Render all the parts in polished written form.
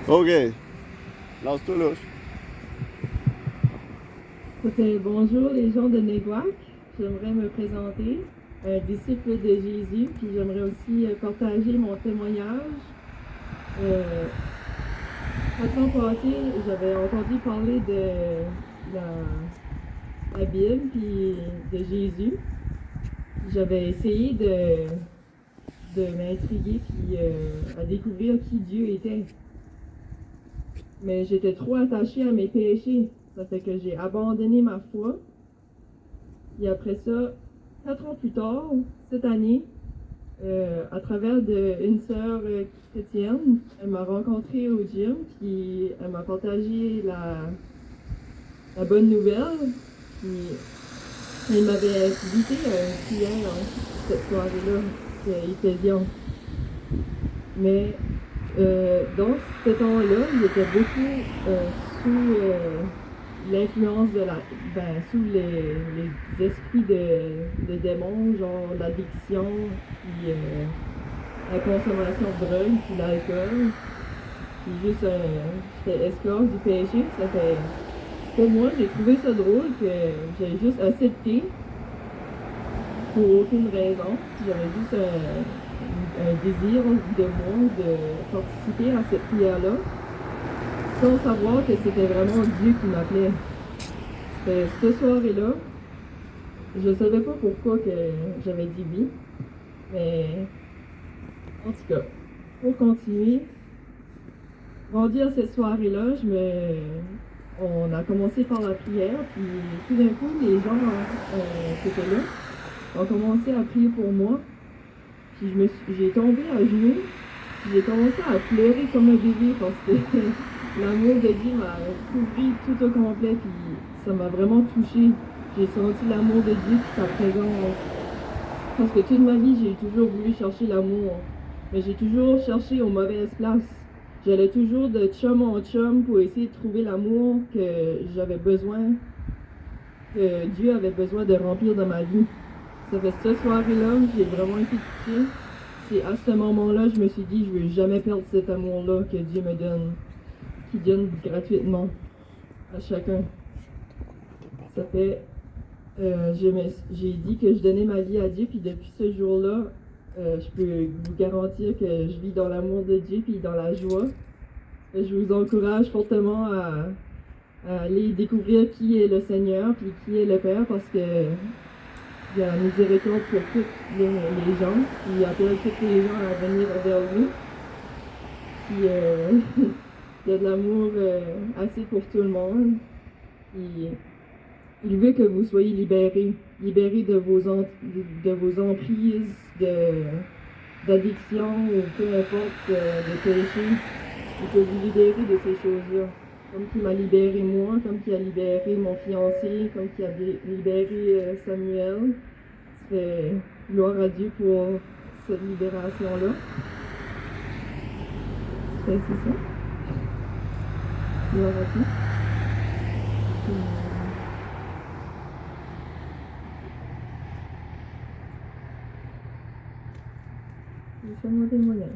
OK. Lance-toi là. C'était bonjour les gens de Néguac. J'aimerais me présenter, un disciple de Jésus, puis j'aimerais aussi partager mon témoignage. 4 ans passés, j'avais entendu parler de la Bible puis de Jésus. J'avais essayé de m'intriguer puis à découvrir qui Dieu était. Mais j'étais trop attachée à mes péchés. Ça fait que j'ai abandonné ma foi. Et après ça, 4 ans plus tard, cette année, à travers une sœur chrétienne, elle m'a rencontrée au gym, puis elle m'a partagé la bonne nouvelle. Puis elle m'avait invité à une prière cette soirée-là, c'était Éphésiens. Mais dans ce temps-là, j'étais beaucoup sous l'influence sous les esprits de démons, genre l'addiction, puis la consommation de drogue, puis l'alcool. Puis juste, j'étais esclave du péché. Ça fait, pour moi, j'ai trouvé ça drôle que j'ai juste accepté pour aucune raison. J'avais juste un désir de moi de participer à cette prière-là, sans savoir que c'était vraiment Dieu qui m'appelait. C'était ce soir-là, je ne savais pas pourquoi que j'avais dit oui, mais en tout cas, pour continuer, rendu à cette soirée-là, on a commencé par la prière, puis tout d'un coup, les gens qui étaient là ont commencé à prier pour moi, puis j'ai tombé à genoux, puis j'ai commencé à pleurer comme un bébé parce que l'amour de Dieu m'a couvert tout au complet, puis ça m'a vraiment touchée. J'ai senti l'amour de Dieu puis sa présence. Parce que toute ma vie, j'ai toujours voulu chercher l'amour. Mais j'ai toujours cherché aux mauvaises places. J'allais toujours de chum en chum pour essayer de trouver l'amour que j'avais besoin, que Dieu avait besoin de remplir dans ma vie. Ça fait ce soir-là, j'ai vraiment été touchée. C'est à ce moment-là, je me suis dit, je ne veux jamais perdre cet amour-là que Dieu me donne, qui donne gratuitement à chacun. Ça fait, j'ai dit que je donnais ma vie à Dieu, puis depuis ce jour-là, je peux vous garantir que je vis dans l'amour de Dieu, puis dans la joie. Je vous encourage fortement à aller découvrir qui est le Seigneur, puis qui est le Père, parce que il y a miséricorde pour tous les gens, puis il appelle tous les gens à venir vers lui. Puis il y a de l'amour assez pour tout le monde. Puis il veut que vous soyez libérés de vos emprises, d'addiction ou peu importe, de péché. Il peut vous libérer de ces choses-là. Comme qu'il m'a libéré moi, comme qu'il a libéré mon fiancé, comme qu'il a libéré Samuel. Ça fait gloire à Dieu pour cette libération-là. C'est ça. Gloire à Dieu. C'est mon témoignage.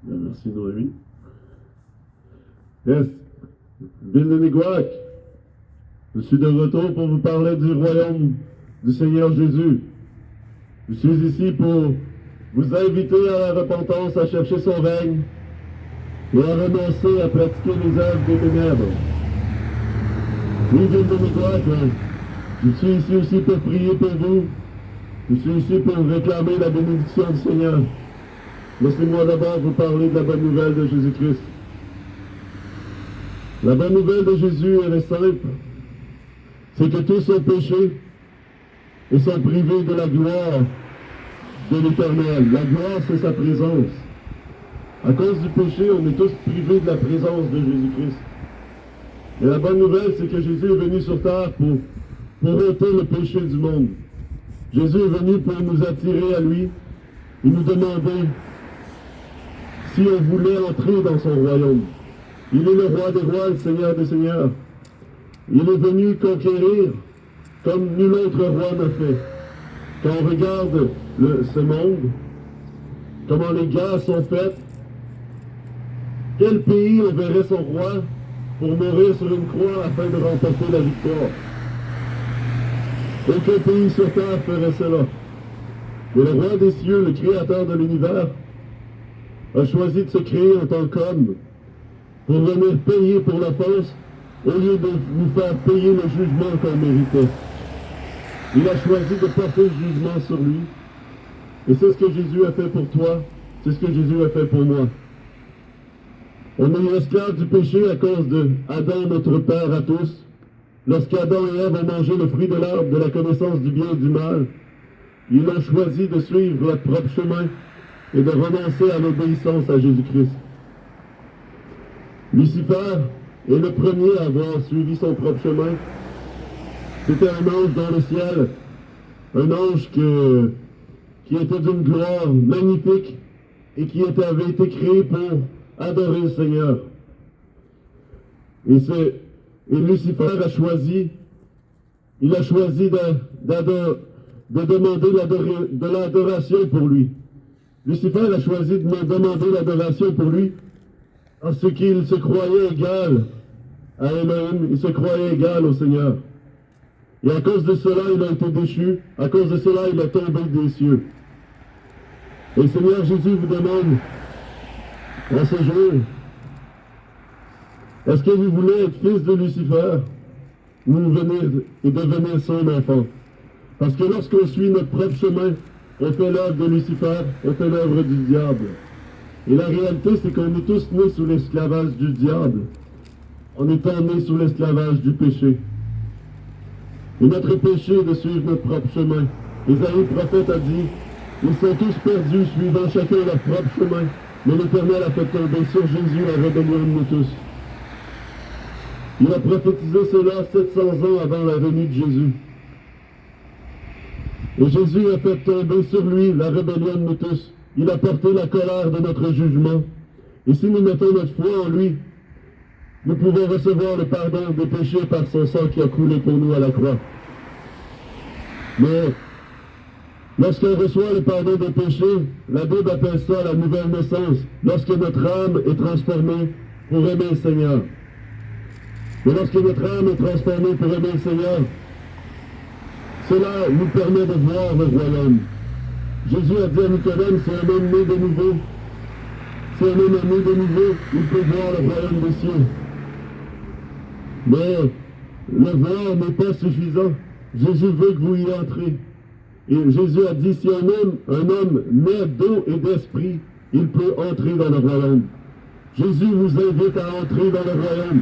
Merci Noémie. Yes, Ville de Néguac. Je suis de retour pour vous parler du royaume du Seigneur Jésus. Je suis ici pour vous inviter à la repentance, à chercher son règne et à renoncer à pratiquer les œuvres des ténèbres. Oui, Ville de Néguac, je suis ici aussi pour prier pour vous. Je suis ici pour réclamer la bénédiction du Seigneur. Laissez-moi d'abord vous parler de la bonne nouvelle de Jésus-Christ. La bonne nouvelle de Jésus, elle est simple. C'est que tous ont péché et sont privés de la gloire de l'Éternel. La gloire, c'est sa présence. À cause du péché, on est tous privés de la présence de Jésus-Christ. Et la bonne nouvelle, c'est que Jésus est venu sur terre pour ôter le péché du monde. Jésus est venu pour nous attirer à lui et nous demander si on voulait entrer dans son royaume. Il est le roi des rois, le Seigneur des seigneurs. Il est venu conquérir comme nul autre roi n'a fait. quand on regarde ce monde, comment les guerres sont faites, quel pays enverrait son roi pour mourir sur une croix afin de remporter la victoire? Aucun pays sur terre ferait cela. Mais le roi des cieux, le créateur de l'univers, a choisi de se créer en tant qu'homme pour venir payer pour l'offense au lieu de nous faire payer le jugement qu'on méritait. Il a choisi de porter le jugement sur lui. Et c'est ce que Jésus a fait pour toi, c'est ce que Jésus a fait pour moi. On est esclaves du péché à cause de Adam, notre père à tous. Lorsqu'Adam et Ève ont mangé le fruit de l'arbre de la connaissance du bien et du mal, ils ont choisi de suivre leur propre chemin et de renoncer à l'obéissance à Jésus-Christ. Lucifer est le premier à avoir suivi son propre chemin. C'était un ange dans le ciel, un ange qui était d'une gloire magnifique et qui avait été créé pour adorer le Seigneur. Et Lucifer a choisi de demander de l'adoration pour lui. Lucifer a choisi de me demander l'adoration pour lui parce qu'il se croyait égal à Elohim, il se croyait égal au Seigneur. Et à cause de cela, il a été déchu, à cause de cela, il est tombé des cieux. Et le Seigneur Jésus vous demande, en ce jour, est-ce que vous voulez être fils de Lucifer ou devenir son enfant? Parce que lorsqu'on suit notre propre chemin, on fait l'œuvre de Lucifer, on fait l'œuvre du diable. Et la réalité, c'est qu'on est tous nés sous l'esclavage du diable, en étant nés sous l'esclavage du péché. Et notre péché est de suivre notre propre chemin. Ésaïe, prophète, a dit, ils sont tous perdus, suivant chacun leur propre chemin. Mais l'Éternel a fait tomber sur Jésus la rébellion de nous tous. Il a prophétisé cela 700 ans avant la venue de Jésus. Et Jésus a fait tomber sur lui la rébellion de nous tous. Il a porté la colère de notre jugement. Et si nous mettons notre foi en lui, nous pouvons recevoir le pardon des péchés par son sang qui a coulé pour nous à la croix. Mais lorsqu'on reçoit le pardon des péchés, la Bible appelle ça la nouvelle naissance, lorsque notre âme est transformée pour aimer le Seigneur. Mais lorsque notre âme est transformée pour aimer le Seigneur, cela nous permet de voir le royaume. Jésus a dit à Nicodème, c'est un homme né de nouveau. Si un homme est né de nouveau, il peut voir le royaume des cieux. Mais le voir n'est pas suffisant. Jésus veut que vous y entrez. Et Jésus a dit, si un homme naît d'eau et d'esprit, il peut entrer dans le royaume. Jésus vous invite à entrer dans le royaume.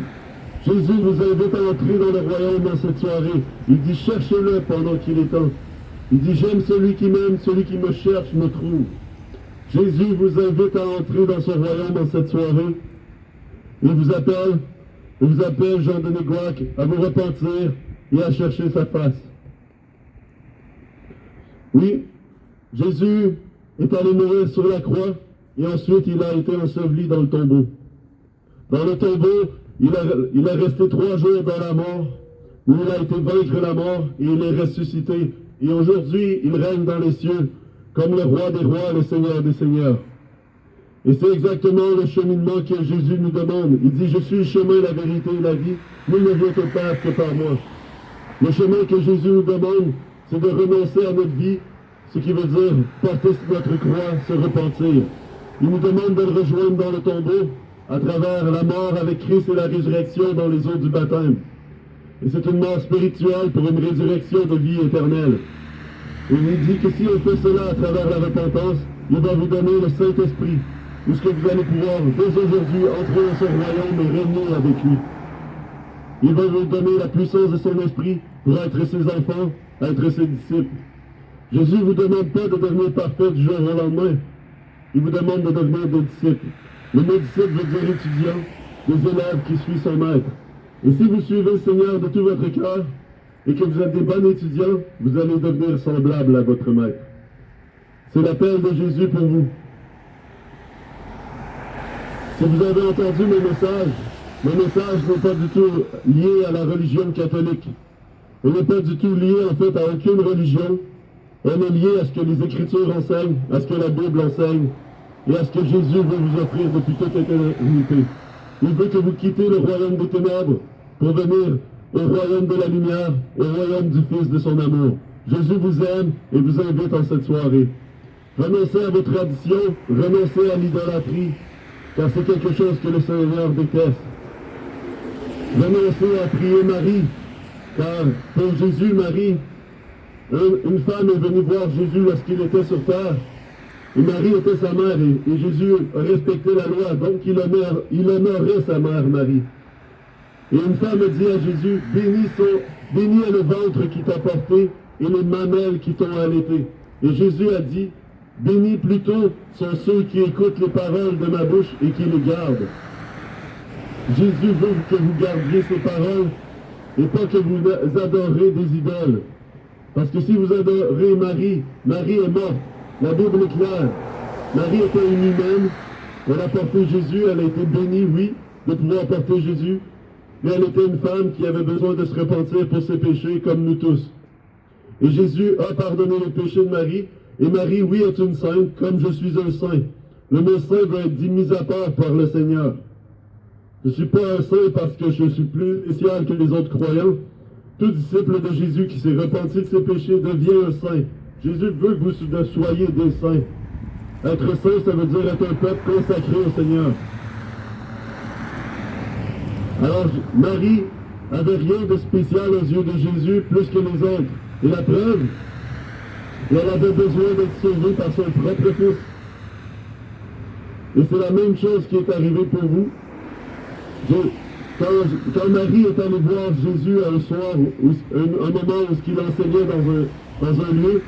Jésus vous invite à entrer dans le royaume dans cette soirée. Il dit, cherchez-le pendant qu'il est temps. Il dit, j'aime celui qui m'aime, celui qui me cherche me trouve. Jésus vous invite à entrer dans son royaume dans cette soirée. Il vous appelle, Jean de Néguac, à vous repentir et à chercher sa face. Oui, Jésus est allé mourir sur la croix et ensuite il a été enseveli dans le tombeau. Dans le tombeau, il est resté 3 jours dans la mort, où il a été vaincre la mort et il est ressuscité. Et aujourd'hui, il règne dans les cieux comme le roi des rois, le Seigneur des seigneurs. Et c'est exactement le cheminement que Jésus nous demande. Il dit, je suis le chemin, la vérité et la vie. Nul ne vient au Père que par moi. Le chemin que Jésus nous demande, c'est de renoncer à notre vie, ce qui veut dire porter notre croix, se repentir. Il nous demande de le rejoindre dans le tombeau, à travers la mort avec Christ et la résurrection dans les eaux du baptême. Et c'est une mort spirituelle pour une résurrection de vie éternelle. Et il dit que si on fait cela à travers la repentance, il va vous donner le Saint-Esprit, où ce que vous allez pouvoir, dès aujourd'hui, entrer dans son royaume et régner avec lui. Il va vous donner la puissance de son esprit pour être ses enfants, être ses disciples. Jésus ne vous demande pas de devenir parfait du jour au lendemain. Il vous demande de devenir des disciples. Le mot disciple veut dire étudiant, des élèves qui suivent son maître. Et si vous suivez le Seigneur de tout votre cœur, et que vous êtes des bons étudiants, vous allez devenir semblables à votre maître. C'est l'appel de Jésus pour vous. Si vous avez entendu mes message n'est pas du tout lié à la religion catholique. Il n'est pas du tout lié en fait à aucune religion. On est lié à ce que les Écritures enseignent, à ce que la Bible enseigne, et à ce que Jésus veut vous offrir depuis toute éternité. Il veut que vous quittez le royaume des ténèbres pour venir au royaume de la lumière, au royaume du Fils de son amour. Jésus vous aime et vous invite en cette soirée. Renoncez à vos traditions, renoncez à l'idolâtrie, car c'est quelque chose que le Seigneur déteste. Renoncez à prier Marie, car pour Jésus, Marie, une femme est venue voir Jésus lorsqu'il était sur terre, et Marie était sa mère, et Jésus a respecté la loi, donc il honorait sa mère Marie. Et une femme dit à Jésus, béni est le ventre qui t'a porté, et les mamelles qui t'ont allaité. Et Jésus a dit, bénis plutôt sont ceux qui écoutent les paroles de ma bouche et qui les gardent. Jésus veut que vous gardiez ces paroles et pas que vous adorez des idoles. Parce que si vous adorez Marie, Marie est morte. La Bible est claire. Marie était une humaine. Elle a porté Jésus. Elle a été bénie, oui, de pouvoir porter Jésus. Mais elle était une femme qui avait besoin de se repentir pour ses péchés comme nous tous. Et Jésus a pardonné les péchés de Marie. Et Marie, oui, est une sainte, comme je suis un saint. Le mot saint va être dit mis à part par le Seigneur. Je ne suis pas un saint parce que je suis plus spécial que les autres croyants. Tout disciple de Jésus qui s'est repenti de ses péchés devient un saint. Jésus veut que vous soyez des saints. Être saint, ça veut dire être un peuple consacré au Seigneur. Alors, Marie avait rien de spécial aux yeux de Jésus plus que les autres. Et la preuve, elle avait besoin d'être sauvée par son propre fils. Et c'est la même chose qui est arrivée pour vous. Quand Marie est allée voir Jésus un soir, un moment où il enseignait dans un lieu,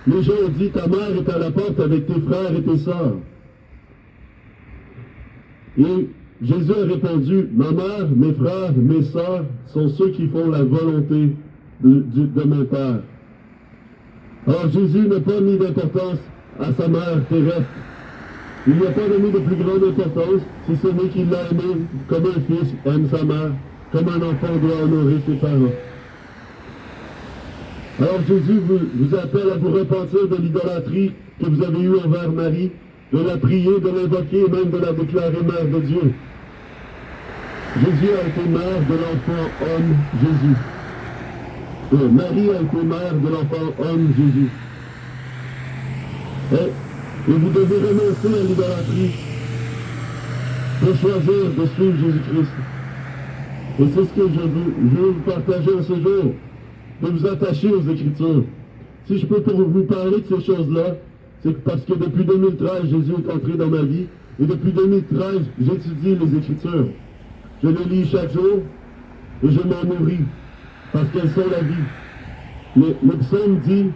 les gens ont dit, ta mère est à la porte avec tes frères et tes sœurs. Et Jésus a répondu, ma mère, mes frères, mes sœurs sont ceux qui font la volonté de mon Père. Alors Jésus n'a pas mis d'importance à sa mère terrestre. Il n'y a pas donné de plus grande importance, si ce n'est qu'il l'a aimé comme un fils aime sa mère, comme un enfant doit honorer ses parents. Alors Jésus vous appelle à vous repentir de l'idolâtrie que vous avez eue envers Marie, de la prier, de l'invoquer et même de la déclarer mère de Dieu. Jésus a été mère de l'enfant homme Jésus. Marie a été mère de l'enfant homme Jésus. Et vous devez renoncer à l'idolâtrie pour choisir de suivre Jésus-Christ. Et c'est ce que je veux vous partager en ce jour, de vous attacher aux Écritures. Si je peux pour vous parler de ces choses-là, c'est parce que depuis 2013, Jésus est entré dans ma vie, et depuis 2013, j'étudie les Écritures. Je les lis chaque jour, et je m'en nourris, parce qu'elles sont la vie. Le psaume dit,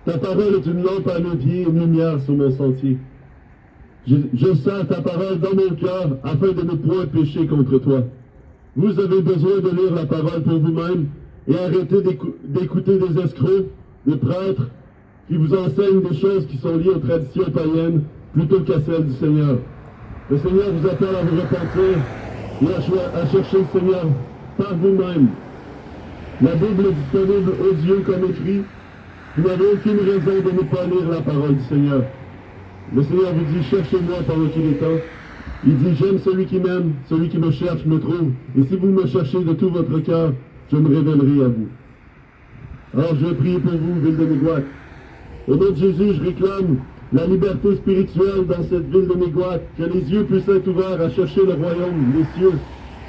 ta parole est une lampe à mes pieds et une lumière sur mon sentier. Je sens ta parole dans mon cœur afin de ne point pécher contre toi. Vous avez besoin de lire la parole pour vous-même et arrêter d'écouter des escrocs, des prêtres qui vous enseignent des choses qui sont liées aux traditions païennes plutôt qu'à celles du Seigneur. Le Seigneur vous appelle à vous repentir et à chercher le Seigneur par vous-même. La Bible est disponible aux yeux comme écrit. Vous n'avez aucune raison de ne pas lire la parole du Seigneur. Le Seigneur vous dit, cherchez-moi pendant qu'il est temps. Il dit, j'aime celui qui m'aime, celui qui me cherche me trouve. Et si vous me cherchez de tout votre cœur, je me révélerai à vous. Alors je vais prier pour vous, ville de Miguac. Au nom de Jésus, je réclame la liberté spirituelle dans cette ville de Miguac, que les yeux puissent être ouverts à chercher le royaume des cieux.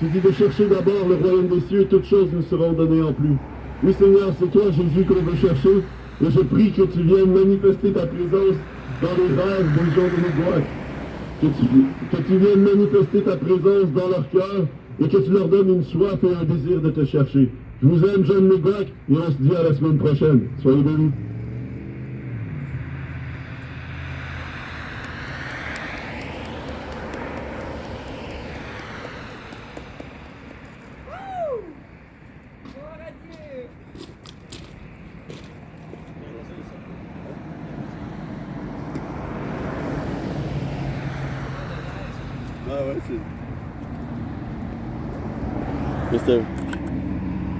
Tu dis de chercher d'abord le royaume des cieux et toutes choses nous seront données en plus. Oui Seigneur, c'est toi Jésus qu'on veut chercher. Et je prie que tu viennes manifester ta présence dans les rêves des gens de Miguac. Que tu viennes manifester ta présence dans leur cœur et que tu leur donnes une soif et un désir de te chercher. Je vous aime, jeune Miguac, et on se dit à la semaine prochaine. Soyez bénis. Ah ouais, c'est... Christophe.